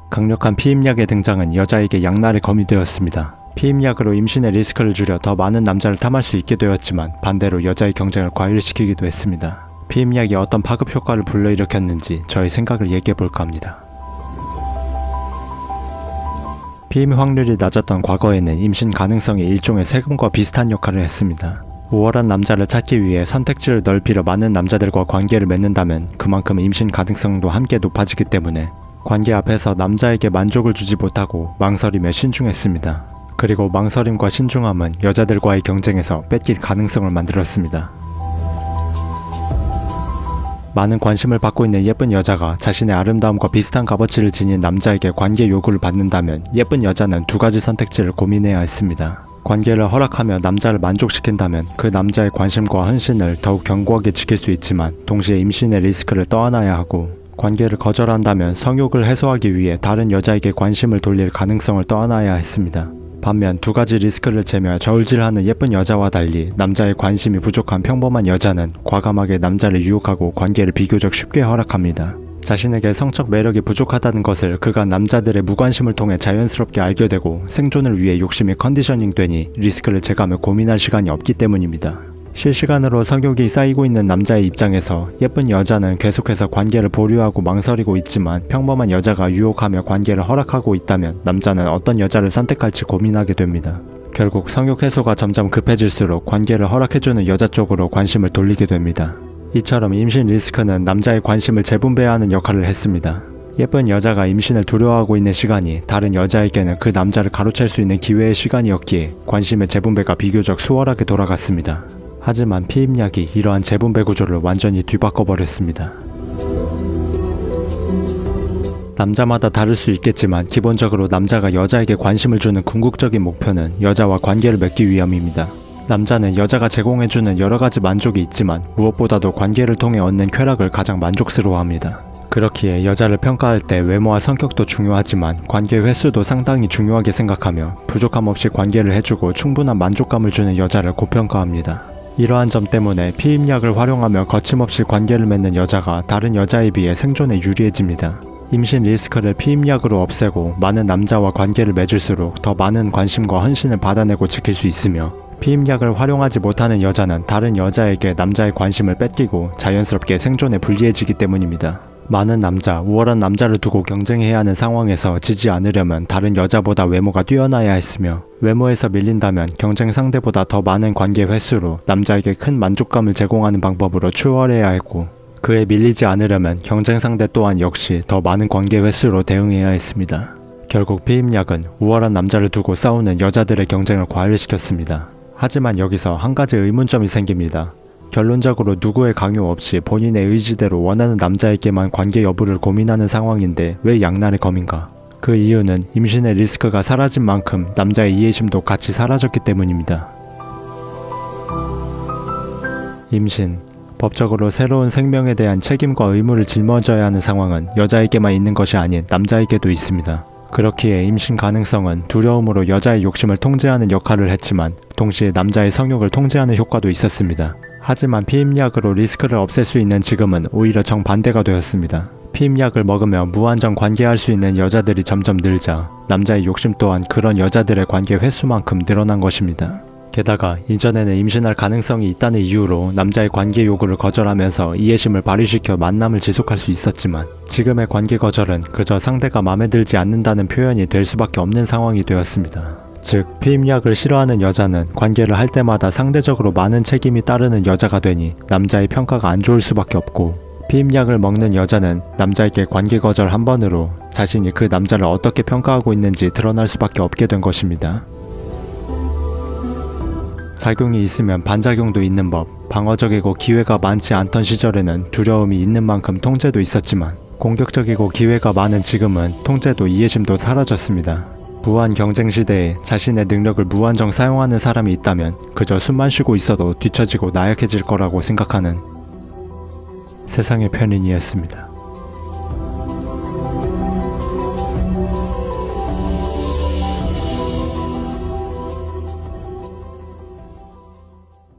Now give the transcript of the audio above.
강력한 피임약의 등장은 여자에게 양날의 검이 되었습니다. 피임약으로 임신의 리스크를 줄여 더 많은 남자를 탐할 수 있게 되었지만 반대로 여자의 경쟁을 과열시키기도 했습니다. 피임약이 어떤 파급 효과를 불러일으켰는지 저의 생각을 얘기해볼까 합니다. 피임 확률이 낮았던 과거에는 임신 가능성이 일종의 세금과 비슷한 역할을 했습니다. 우월한 남자를 찾기 위해 선택지를 넓히려 많은 남자들과 관계를 맺는다면 그만큼 임신 가능성도 함께 높아지기 때문에 관계 앞에서 남자에게 만족을 주지 못하고 망설임에 신중했습니다. 그리고 망설임과 신중함은 여자들과의 경쟁에서 뺏길 가능성을 만들었습니다. 많은 관심을 받고 있는 예쁜 여자가 자신의 아름다움과 비슷한 값어치를 지닌 남자에게 관계 요구를 받는다면 예쁜 여자는 두 가지 선택지를 고민해야 했습니다. 관계를 허락하며 남자를 만족시킨다면 그 남자의 관심과 헌신을 더욱 견고하게 지킬 수 있지만 동시에 임신의 리스크를 떠안아야 하고, 관계를 거절한다면 성욕을 해소하기 위해 다른 여자에게 관심을 돌릴 가능성을 떠안아야 했습니다. 반면 두 가지 리스크를 재며 저울질하는 예쁜 여자와 달리 남자의 관심이 부족한 평범한 여자는 과감하게 남자를 유혹하고 관계를 비교적 쉽게 허락합니다. 자신에게 성적 매력이 부족하다는 것을 그간 남자들의 무관심을 통해 자연스럽게 알게 되고 생존을 위해 욕심이 컨디셔닝 되니 리스크를 재가며 고민할 시간이 없기 때문입니다. 실시간으로 성욕이 쌓이고 있는 남자의 입장에서 예쁜 여자는 계속해서 관계를 보류하고 망설이고 있지만 평범한 여자가 유혹하며 관계를 허락하고 있다면 남자는 어떤 여자를 선택할지 고민하게 됩니다. 결국 성욕 해소가 점점 급해질수록 관계를 허락해주는 여자 쪽으로 관심을 돌리게 됩니다. 이처럼 임신 리스크는 남자의 관심을 재분배하는 역할을 했습니다. 예쁜 여자가 임신을 두려워하고 있는 시간이 다른 여자에게는 그 남자를 가로챌 수 있는 기회의 시간이었기에 관심의 재분배가 비교적 수월하게 돌아갔습니다. 하지만 피임약이 이러한 재분배 구조를 완전히 뒤바꿔버렸습니다. 남자마다 다를 수 있겠지만 기본적으로 남자가 여자에게 관심을 주는 궁극적인 목표는 여자와 관계를 맺기 위함입니다. 남자는 여자가 제공해주는 여러가지 만족이 있지만 무엇보다도 관계를 통해 얻는 쾌락을 가장 만족스러워합니다. 그렇기에 여자를 평가할 때 외모와 성격도 중요하지만 관계 횟수도 상당히 중요하게 생각하며 부족함 없이 관계를 해주고 충분한 만족감을 주는 여자를 고평가합니다. 이러한 점 때문에 피임약을 활용하며 거침없이 관계를 맺는 여자가 다른 여자에 비해 생존에 유리해집니다. 임신 리스크를 피임약으로 없애고 많은 남자와 관계를 맺을수록 더 많은 관심과 헌신을 받아내고 지킬 수 있으며, 피임약을 활용하지 못하는 여자는 다른 여자에게 남자의 관심을 뺏기고 자연스럽게 생존에 불리해지기 때문입니다. 많은 남자, 우월한 남자를 두고 경쟁해야 하는 상황에서 지지 않으려면 다른 여자보다 외모가 뛰어나야 했으며, 외모에서 밀린다면 경쟁 상대보다 더 많은 관계 횟수로 남자에게 큰 만족감을 제공하는 방법으로 추월해야 했고, 그에 밀리지 않으려면 경쟁 상대 또한 역시 더 많은 관계 횟수로 대응해야 했습니다. 결국 피임약은 우월한 남자를 두고 싸우는 여자들의 경쟁을 과열시켰습니다. 하지만 여기서 한 가지 의문점이 생깁니다. 결론적으로 누구의 강요 없이 본인의 의지대로 원하는 남자에게만 관계 여부를 고민하는 상황인데 왜 양날의 검인가? 그 이유는 임신의 리스크가 사라진 만큼 남자의 이해심도 같이 사라졌기 때문입니다. 임신, 법적으로 새로운 생명에 대한 책임과 의무를 짊어져야 하는 상황은 여자에게만 있는 것이 아닌 남자에게도 있습니다. 그렇기에 임신 가능성은 두려움으로 여자의 욕심을 통제하는 역할을 했지만 동시에 남자의 성욕을 통제하는 효과도 있었습니다. 하지만 피임약으로 리스크를 없앨 수 있는 지금은 오히려 정반대가 되었습니다. 피임약을 먹으며 무한정 관계할 수 있는 여자들이 점점 늘자 남자의 욕심 또한 그런 여자들의 관계 횟수만큼 늘어난 것입니다. 게다가 이전에는 임신할 가능성이 있다는 이유로 남자의 관계 요구를 거절하면서 이해심을 발휘시켜 만남을 지속할 수 있었지만 지금의 관계 거절은 그저 상대가 마음에 들지 않는다는 표현이 될 수밖에 없는 상황이 되었습니다. 즉, 피임약을 싫어하는 여자는 관계를 할 때마다 상대적으로 많은 책임이 따르는 여자가 되니 남자의 평가가 안 좋을 수밖에 없고, 피임약을 먹는 여자는 남자에게 관계 거절 한 번으로 자신이 그 남자를 어떻게 평가하고 있는지 드러날 수밖에 없게 된 것입니다. 작용이 있으면 반작용도 있는 법. 방어적이고 기회가 많지 않던 시절에는 두려움이 있는 만큼 통제도 있었지만 공격적이고 기회가 많은 지금은 통제도 이해심도 사라졌습니다. 무한 경쟁 시대에 자신의 능력을 무한정 사용하는 사람이 있다면 그저 숨만 쉬고 있어도 뒤처지고 나약해질 거라고 생각하는 세상의 편인이었습니다.